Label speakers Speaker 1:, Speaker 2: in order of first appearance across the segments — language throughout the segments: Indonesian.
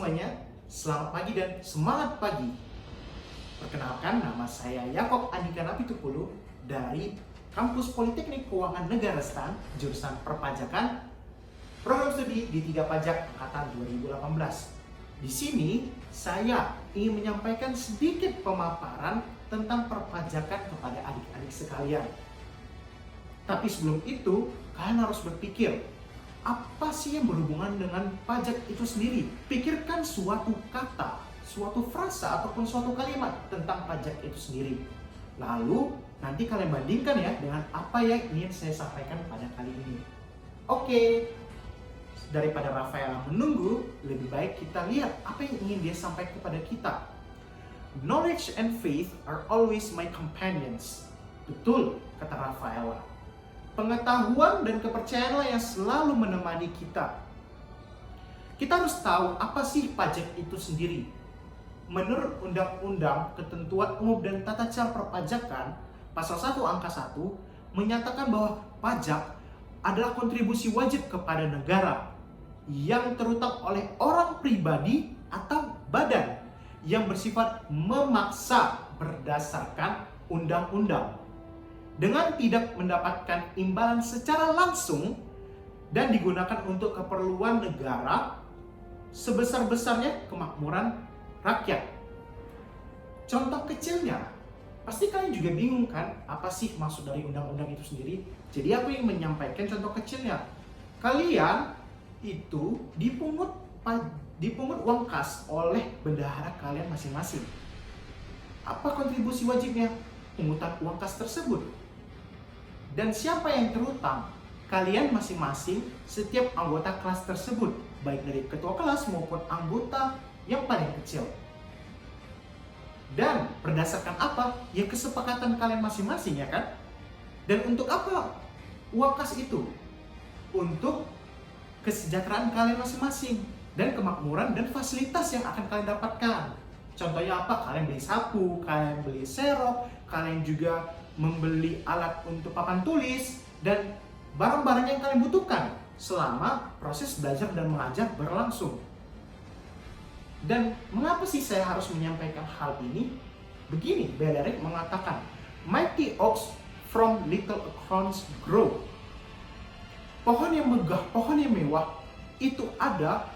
Speaker 1: semuanya, selamat pagi dan semangat pagi. Perkenalkan, nama saya Yakob Andika Napitupulu dari Kampus Politeknik Keuangan Negara STAN, jurusan Perpajakan, program studi D3 Pajak angkatan 2018. Di sini, saya ingin menyampaikan sedikit pemaparan tentang perpajakan kepada adik-adik sekalian. Tapi sebelum itu, kalian harus berpikir, apa sih yang berhubungan dengan pajak itu sendiri? Pikirkan suatu kata, suatu frasa, ataupun suatu kalimat tentang pajak itu sendiri. Lalu, nanti kalian bandingkan ya dengan apa yang ingin saya sampaikan pada kali ini. Oke, daripada Rafaela menunggu, lebih baik kita lihat apa yang ingin dia sampaikan kepada kita. Knowledge and faith are always my companions. Betul, kata Rafaela. Pengetahuan dan kepercayaanlah yang selalu menemani kita. Kita harus tahu apa sih pajak itu sendiri. Menurut Undang-Undang Ketentuan Umum dan Tata Cara Perpajakan, Pasal 1 Angka 1, menyatakan bahwa pajak adalah kontribusi wajib kepada negara yang terutang oleh orang pribadi atau badan yang bersifat memaksa berdasarkan undang-undang, dengan tidak mendapatkan imbalan secara langsung dan digunakan untuk keperluan negara sebesar-besarnya kemakmuran rakyat. Contoh kecilnya, pasti kalian juga bingung kan, apa sih maksud dari undang-undang itu sendiri? Jadi aku ingin menyampaikan contoh kecilnya. Kalian itu dipungut uang kas oleh bendahara kalian masing-masing. Apa kontribusi wajibnya? Pungutan uang kas tersebut. Dan siapa yang terutang? Kalian masing-masing, setiap anggota kelas tersebut, baik dari ketua kelas maupun anggota yang paling kecil. Dan berdasarkan apa? Ya kesepakatan kalian masing-masing, ya kan? Dan untuk apa uang kas itu? Untuk kesejahteraan kalian masing-masing dan kemakmuran dan fasilitas yang akan kalian dapatkan. Contohnya apa? Kalian beli sapu, kalian beli serok, kalian juga membeli alat untuk papan tulis, dan barang-barang yang kalian butuhkan selama proses belajar dan mengajar berlangsung. Dan mengapa sih saya harus menyampaikan hal ini? Begini, Beleric mengatakan, mighty oaks from little acorns grow. Pohon yang megah, pohon yang mewah, itu ada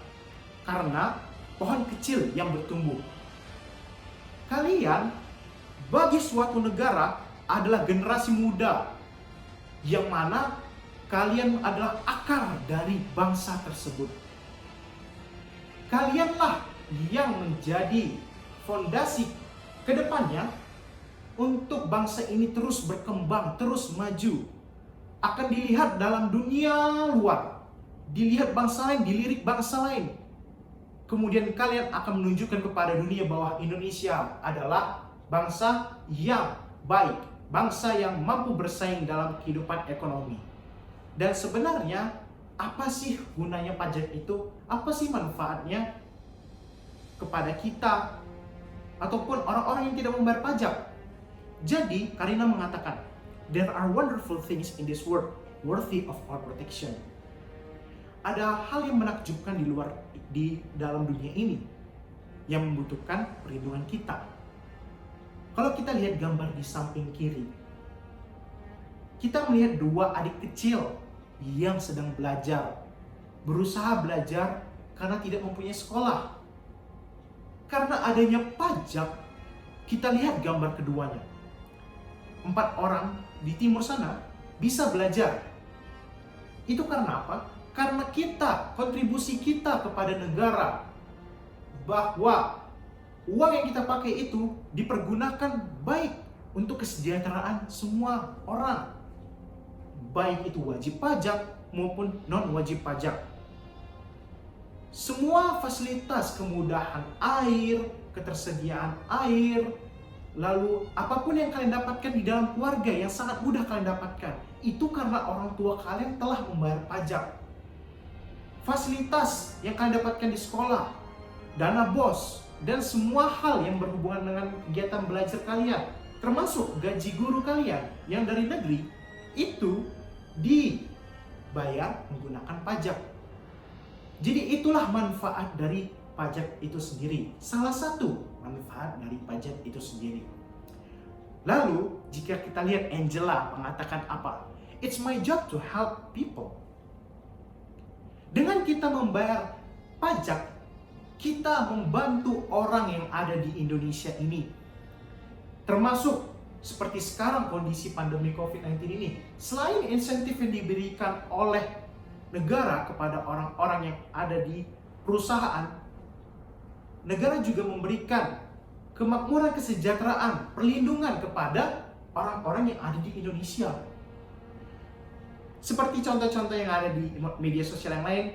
Speaker 1: karena pohon kecil yang bertumbuh. Kalian bagi suatu negara adalah generasi muda yang mana kalian adalah akar dari bangsa tersebut. Kalianlah yang menjadi fondasi ke depannya untuk bangsa ini terus berkembang, terus maju. Akan dilihat dalam dunia luar, dilihat bangsa lain, dilirik bangsa lain. Kemudian kalian akan menunjukkan kepada dunia bahwa Indonesia adalah bangsa yang baik, bangsa yang mampu bersaing dalam kehidupan ekonomi. Dan sebenarnya apa sih gunanya pajak itu? Apa sih manfaatnya kepada kita ataupun orang-orang yang tidak membayar pajak? Jadi Karina mengatakan, there are wonderful things in this world worthy of our protection. Ada hal yang menakjubkan di dalam dunia ini yang membutuhkan perlindungan kita. Kalau kita lihat gambar di samping kiri, kita melihat dua adik kecil yang sedang belajar, berusaha belajar karena tidak mempunyai sekolah. Karena adanya pajak, kita lihat gambar keduanya. 4 orang di timur sana bisa belajar. Itu karena apa? Karena kontribusi kita kepada negara, bahwa uang yang kita pakai itu dipergunakan baik untuk kesejahteraan semua orang, baik itu wajib pajak maupun non wajib pajak. Semua fasilitas, kemudahan air, ketersediaan air, lalu apapun yang kalian dapatkan di dalam keluarga yang sangat mudah kalian dapatkan, itu karena orang tua kalian telah membayar pajak. Fasilitas yang kalian dapatkan di sekolah, dana BOS, dan semua hal yang berhubungan dengan kegiatan belajar kalian, termasuk gaji guru kalian yang dari negeri, itu dibayar menggunakan pajak. Jadi itulah manfaat dari pajak itu sendiri. Salah satu manfaat dari pajak itu sendiri. Lalu, jika kita lihat Angela mengatakan apa? It's my job to help people. Dengan kita membayar pajak, kita membantu orang yang ada di Indonesia ini. Termasuk seperti sekarang kondisi pandemi COVID-19 ini. Selain insentif yang diberikan oleh negara kepada orang-orang yang ada di perusahaan, negara juga memberikan kemakmuran, kesejahteraan, perlindungan kepada orang-orang yang ada di Indonesia. Seperti contoh-contoh yang ada di media sosial yang lain,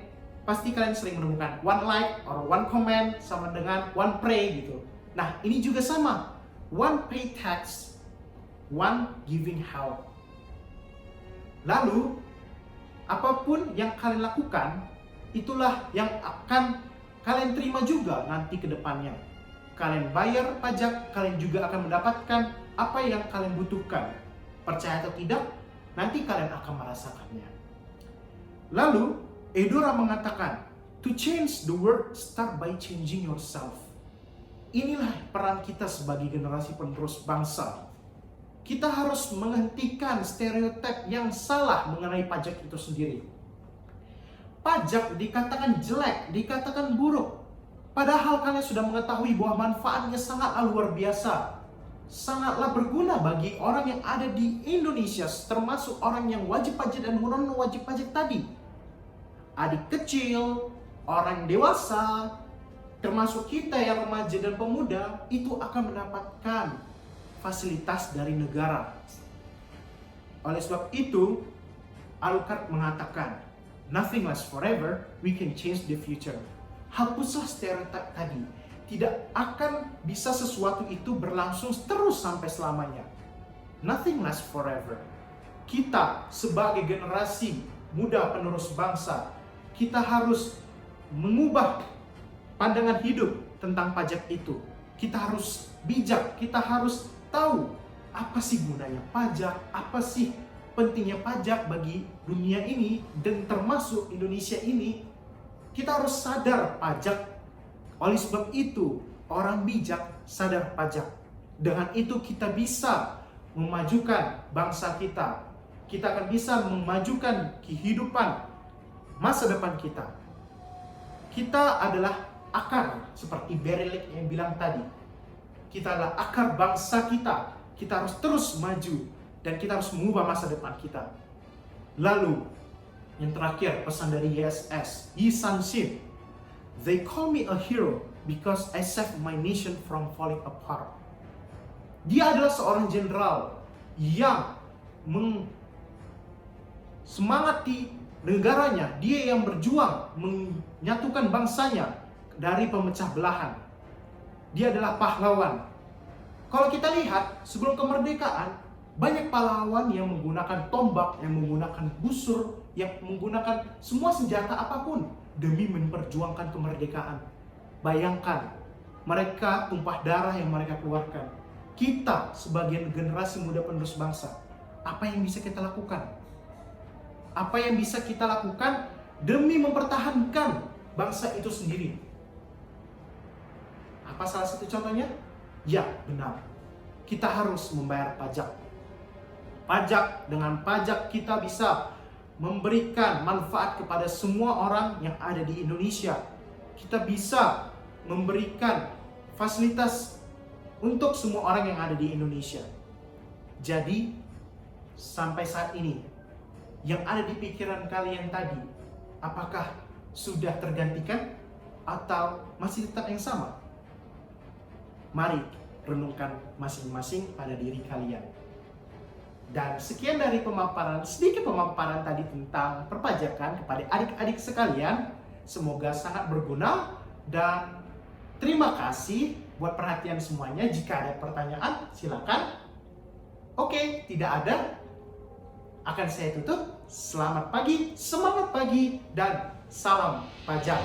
Speaker 1: pasti kalian sering menemukan one like or one comment sama dengan one pray gitu. Nah, ini juga sama. One pay tax, one giving help. Lalu, apapun yang kalian lakukan, itulah yang akan kalian terima juga nanti ke depannya. Kalian bayar pajak, kalian juga akan mendapatkan apa yang kalian butuhkan. Percaya atau tidak, nanti kalian akan merasakannya. Lalu, Eudora mengatakan, to change the world, start by changing yourself. Inilah peran kita sebagai generasi penerus bangsa. Kita harus menghentikan stereotip yang salah mengenai pajak itu sendiri. Pajak dikatakan jelek, dikatakan buruk. Padahal kalian sudah mengetahui bahwa manfaatnya sangatlah luar biasa. Sangatlah berguna bagi orang yang ada di Indonesia, termasuk orang yang wajib pajak dan non wajib pajak tadi. Adik kecil, orang dewasa, termasuk kita yang remaja dan pemuda, itu akan mendapatkan fasilitas dari negara. Oleh sebab itu, Alucard mengatakan, nothing lasts forever, we can change the future. Hapuslah stereotip tadi. Tidak akan bisa sesuatu itu berlangsung terus sampai selamanya. Nothing lasts forever. Kita sebagai generasi muda penerus bangsa, kita harus mengubah pandangan hidup tentang pajak itu. Kita harus bijak, kita harus tahu apa sih gunanya pajak, apa sih pentingnya pajak bagi dunia ini dan termasuk Indonesia ini. Kita harus sadar pajak. Oleh sebab itu, orang bijak sadar pajak. Dengan itu kita bisa memajukan bangsa kita. Kita akan bisa memajukan kehidupan masa depan kita. Kita adalah akar, seperti Berelik yang bilang tadi. Kita adalah akar bangsa kita. Kita harus terus maju dan kita harus mengubah masa depan kita. Lalu, yang terakhir, pesan dari YSS, Yi San-shin. They call me a hero because I saved my nation from falling apart. Dia adalah seorang jenderal yang semangati negaranya. Dia yang berjuang menyatukan bangsanya dari pemecah belahan. Dia adalah pahlawan. Kalau kita lihat, sebelum kemerdekaan, banyak pahlawan yang menggunakan tombak, yang menggunakan busur, yang menggunakan semua senjata apapun demi memperjuangkan kemerdekaan. Bayangkan, mereka tumpah darah yang mereka keluarkan. Kita sebagai generasi muda penerus bangsa, apa yang bisa kita lakukan? Apa yang bisa kita lakukan demi mempertahankan bangsa itu sendiri? Apa salah satu contohnya? Ya, benar. Kita harus membayar pajak. Pajak, dengan pajak kita bisa memberikan manfaat kepada semua orang yang ada di Indonesia. Kita bisa memberikan fasilitas untuk semua orang yang ada di Indonesia. Jadi, sampai saat ini, yang ada di pikiran kalian tadi, apakah sudah tergantikan atau masih tetap yang sama? Mari renungkan masing-masing pada diri kalian. Dan sekian dari sedikit pemaparan tadi tentang perpajakan kepada adik-adik sekalian. Semoga sangat berguna dan terima kasih buat perhatian semuanya. Jika ada pertanyaan, silakan. Oke, tidak ada, akan saya tutup. Selamat pagi, semangat pagi, dan salam pajak.